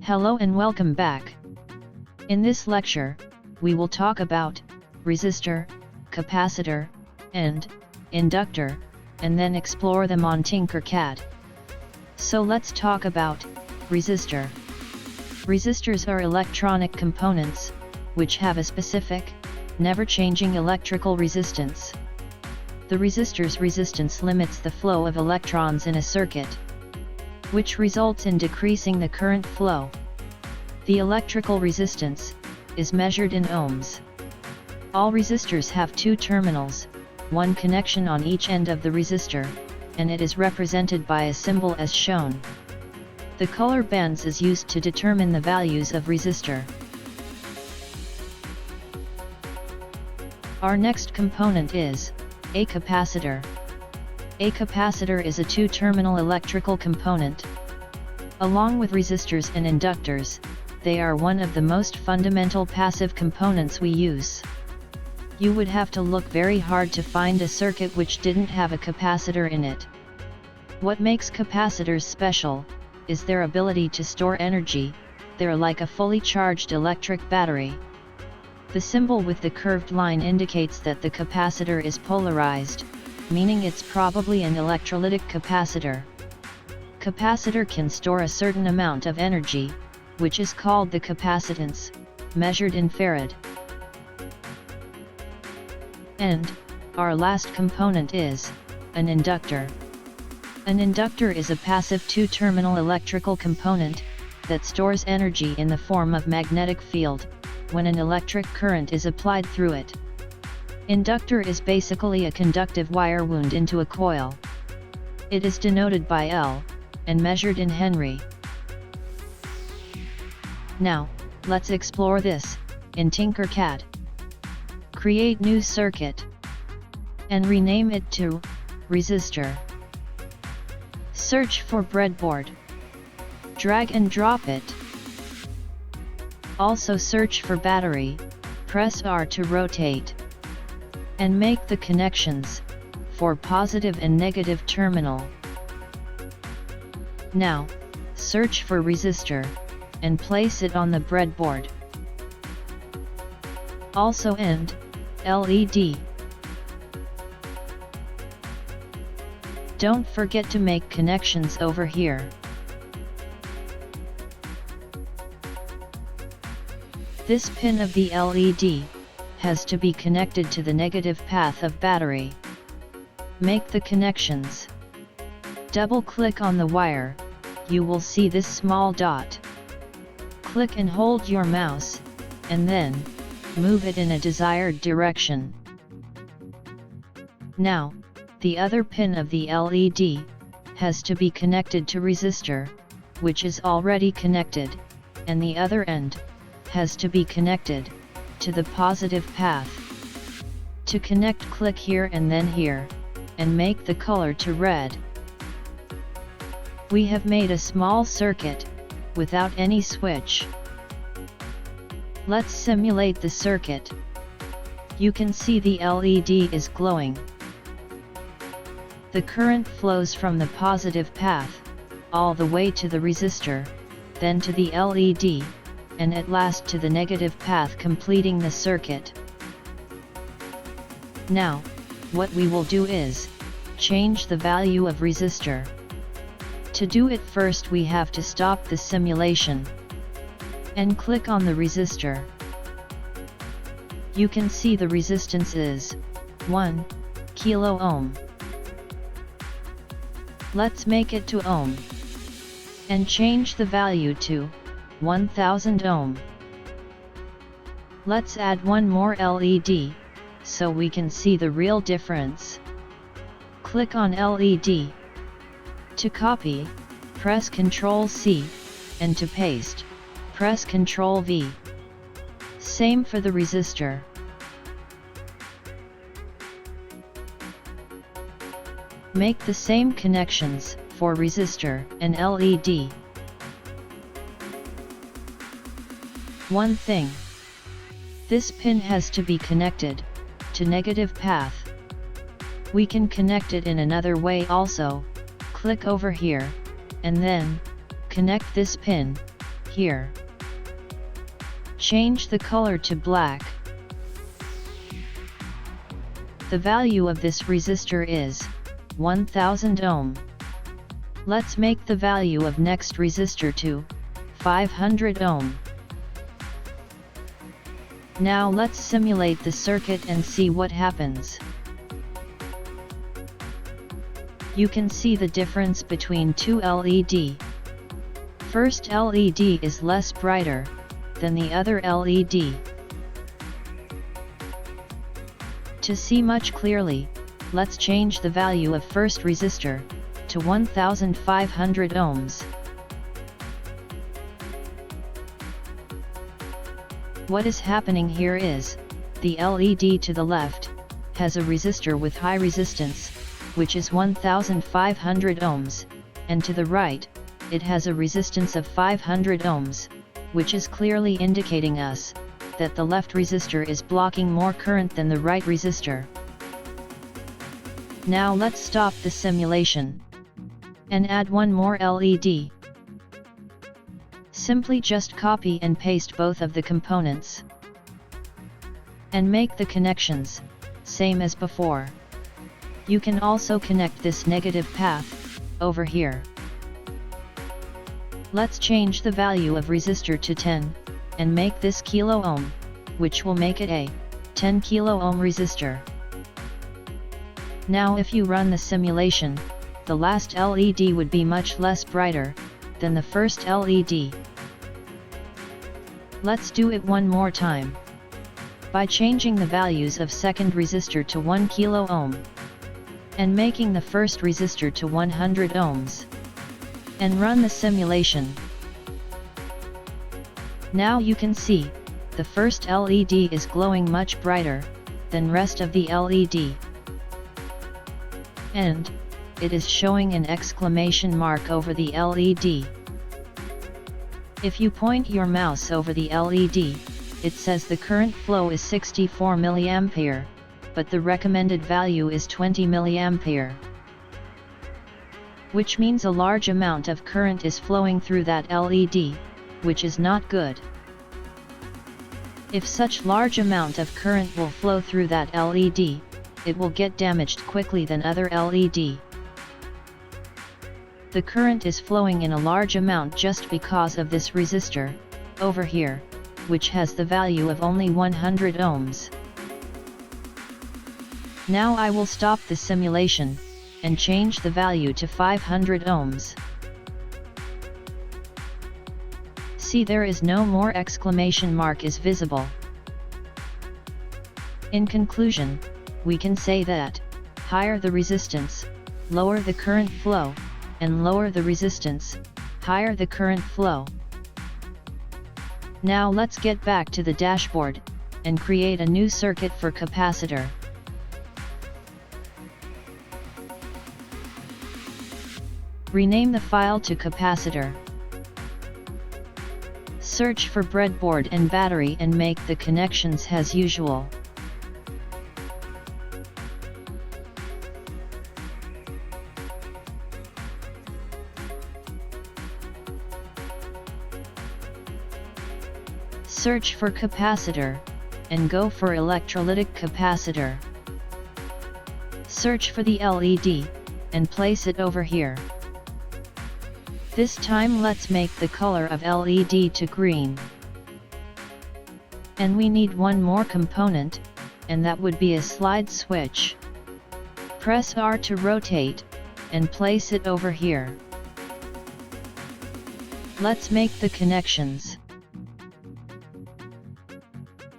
Hello and welcome back. In this lecture, we will talk about resistor, capacitor, and inductor, and then explore them on TinkerCAD. So let's talk about resistor. Resistors are electronic components, which have a specific, never-changing electrical resistance. The resistor's resistance limits the flow of electrons in a circuit, which results in decreasing the current flow. The electrical resistance is measured in ohms. All resistors have two terminals, one connection on each end of the resistor, and it is represented by a symbol as shown. The color bands is used to determine the values of resistor. Our next component is a capacitor. A capacitor is a two-terminal electrical component. Along with resistors and inductors, they are one of the most fundamental passive components we use. You would have to look very hard to find a circuit which didn't have a capacitor in it. What makes capacitors special is their ability to store energy. They're like a fully charged electric battery. The symbol with the curved line indicates that the capacitor is polarized, meaning it's probably an electrolytic capacitor. Capacitor can store a certain amount of energy, which is called the capacitance, measured in farad. And our last component is an inductor. An inductor is a passive two-terminal electrical component that stores energy in the form of magnetic field when an electric current is applied through it. Inductor is basically a conductive wire wound into a coil. It is denoted by L, and measured in Henry. Now, let's explore this in TinkerCAD. Create new circuit, and rename it to resistor. Search for breadboard. Drag and drop it. Also search for battery, press R to rotate. And make the connections for positive and negative terminal. Now, search for resistor, and place it on the breadboard. Also end LED. Don't forget to make connections over here. This pin of the LED has to be connected to the negative path of battery. Make the connections. Double-click on the wire, you will see this small dot. Click and hold your mouse, and then move it in a desired direction. Now, the other pin of the LED has to be connected to resistor, which is already connected, and the other end has to be connected to the positive path. To connect, click here and then here, and make the color to red. We have made a small circuit without any switch. Let's simulate the circuit. You can see the LED is glowing. The current flows from the positive path all the way to the resistor, then to the LED, and at last to the negative path, completing the circuit. Now, what we will do is change the value of resistor. To do it, first we have to stop the simulation and click on the resistor. You can see the resistance is 1 kilo ohm. Let's make it to ohm and change the value to 1000 ohm. Let's add one more LED so we can see the real difference. Click on LED. To copy, press Ctrl C, and to paste, press Ctrl V. Same for the resistor. Make the same connections for resistor and LED. One thing. This pin has to be connected to negative path. We can connect it in another way also. Click over here, and then connect this pin here. Change the color to black. The value of this resistor is 1000 ohm. Let's make the value of next resistor to 500 ohm. Now let's simulate the circuit and see what happens. You can see the difference between two LED. First LED is less brighter than the other LED. To see much clearly, let's change the value of first resistor to 1500 ohms. What is happening here is, the LED to the left has a resistor with high resistance, which is 1500 ohms, and to the right, it has a resistance of 500 ohms, which is clearly indicating us that the left resistor is blocking more current than the right resistor. Now let's stop the simulation and add one more LED. Simply just copy and paste both of the components and make the connections same as before. You can also connect this negative path over here. Let's change the value of resistor to 10 and make this kilo ohm, which will make it a 10 kilo ohm resistor. Now if you run the simulation, the last LED would be much less brighter than the first LED. Let's do it one more time. By changing the values of second resistor to 1 kilo ohm, and making the first resistor to 100 ohms, and run the simulation. Now you can see, the first LED is glowing much brighter than rest of the LED. And it is showing an exclamation mark over the LED. If you point your mouse over the LED, it says the current flow is 64 mA, but the recommended value is 20 mA. Which means a large amount of current is flowing through that LED, which is not good. If such large amount of current will flow through that LED, it will get damaged quickly than other LED. The current is flowing in a large amount just because of this resistor, over here, which has the value of only 100 ohms. Now I will stop the simulation, and change the value to 500 ohms. See, there is no more exclamation mark is visible. In conclusion, we can say that, higher the resistance, lower the current flow, and lower the resistance, higher the current flow. Now let's get back to the dashboard, and create a new circuit for capacitor. Rename the file to capacitor. Search for breadboard and battery and make the connections as usual. Search for capacitor, and go for electrolytic capacitor. Search for the LED, and place it over here. This time let's make the color of LED to green. And we need one more component, and that would be a slide switch. Press R to rotate, and place it over here. Let's make the connections.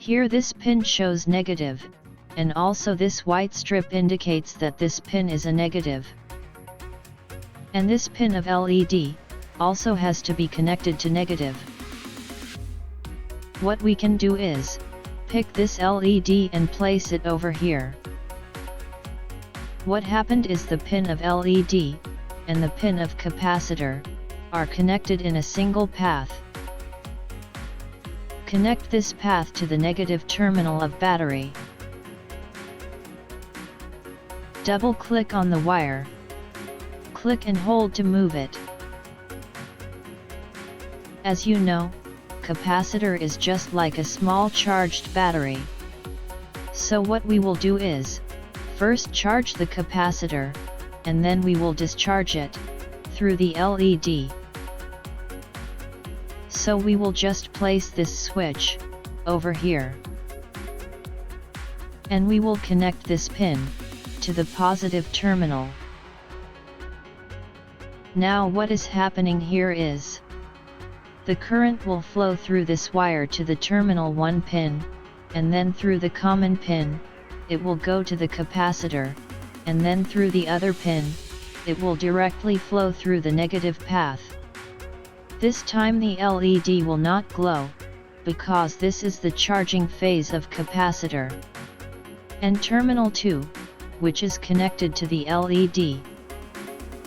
Here this pin shows negative, and also this white strip indicates that this pin is a negative. And this pin of LED also has to be connected to negative. What we can do is, pick this LED and place it over here. What happened is the pin of LED, and the pin of capacitor, are connected in a single path. Connect this path to the negative terminal of battery. Double-click on the wire. Click and hold to move it. As you know, capacitor is just like a small charged battery. So what we will do is, first charge the capacitor, and then we will discharge it through the LED. So we will just place this switch over here. And we will connect this pin to the positive terminal. Now what is happening here is, the current will flow through this wire to the terminal 1 pin, and then through the common pin, it will go to the capacitor, and then through the other pin, it will directly flow through the negative path. This time the LED will not glow, because this is the charging phase of capacitor. And terminal 2, which is connected to the LED.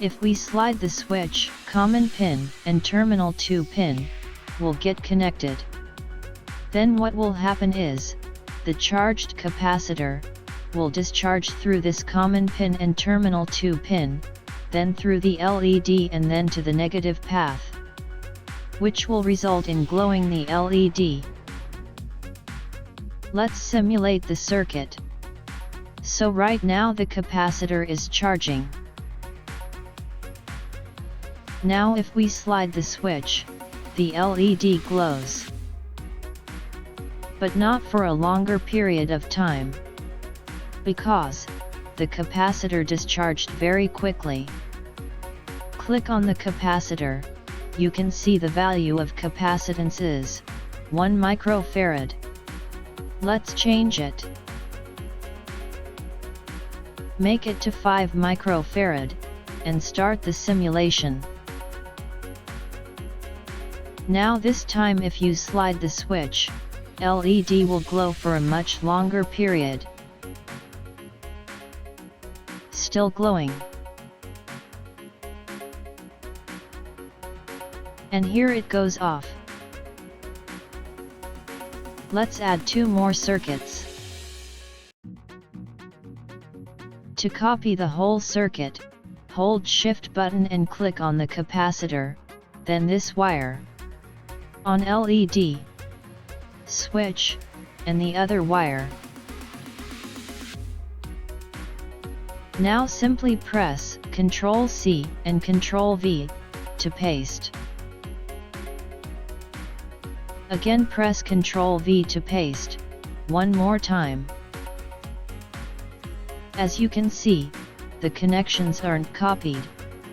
If we slide the switch, common pin and terminal 2 pin will get connected. Then what will happen is, the charged capacitor will discharge through this common pin and terminal 2 pin, then through the LED and then to the negative path, which will result in glowing the LED. Let's simulate the circuit. So right now the capacitor is charging. Now if we slide the switch, the LED glows. But not for a longer period of time. Because the capacitor discharged very quickly. Click on the capacitor, you can see the value of capacitance is 1 microfarad. Let's change it. Make it to 5 microfarad, and start the simulation. Now this time if you slide the switch, LED will glow for a much longer period. Still glowing. And here it goes off. Let's add 2 more circuits. To copy the whole circuit, hold Shift button and click on the capacitor, then this wire. On LED, switch, and the other wire. Now simply press Ctrl+C and Ctrl+V to paste. Again press Ctrl+V to paste, one more time. As you can see, the connections aren't copied,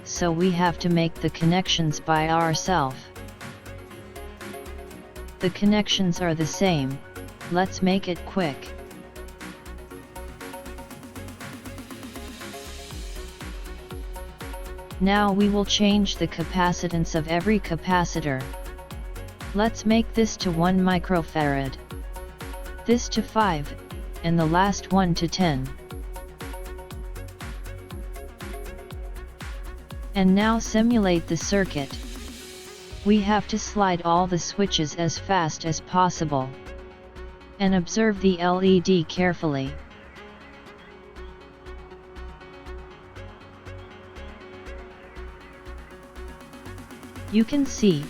so we have to make the connections by ourselves. The connections are the same, let's make it quick. Now we will change the capacitance of every capacitor. Let's make this to 1 microfarad, this to 5, and the last one to 10. And now simulate the circuit. We have to slide all the switches as fast as possible. And observe the LED carefully. You can see,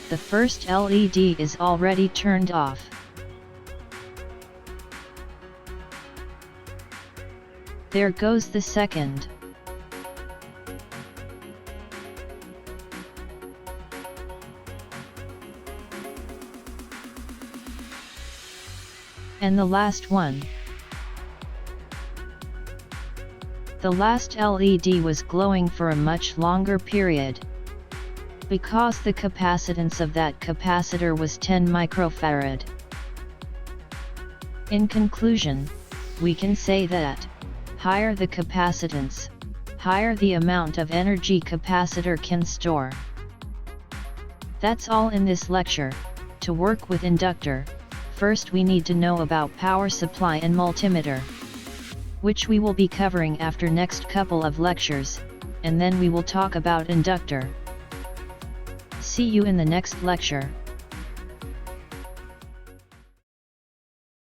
the first LED is already turned off. There goes the second. And the last one. The last LED was glowing for a much longer period, because the capacitance of that capacitor was 10 microfarad. In conclusion, we can say that, higher the capacitance, higher the amount of energy capacitor can store. That's all in this lecture. To work with inductor, first we need to know about power supply and multimeter, which we will be covering after next couple of lectures, and then we will talk about inductor. See you in the next lecture.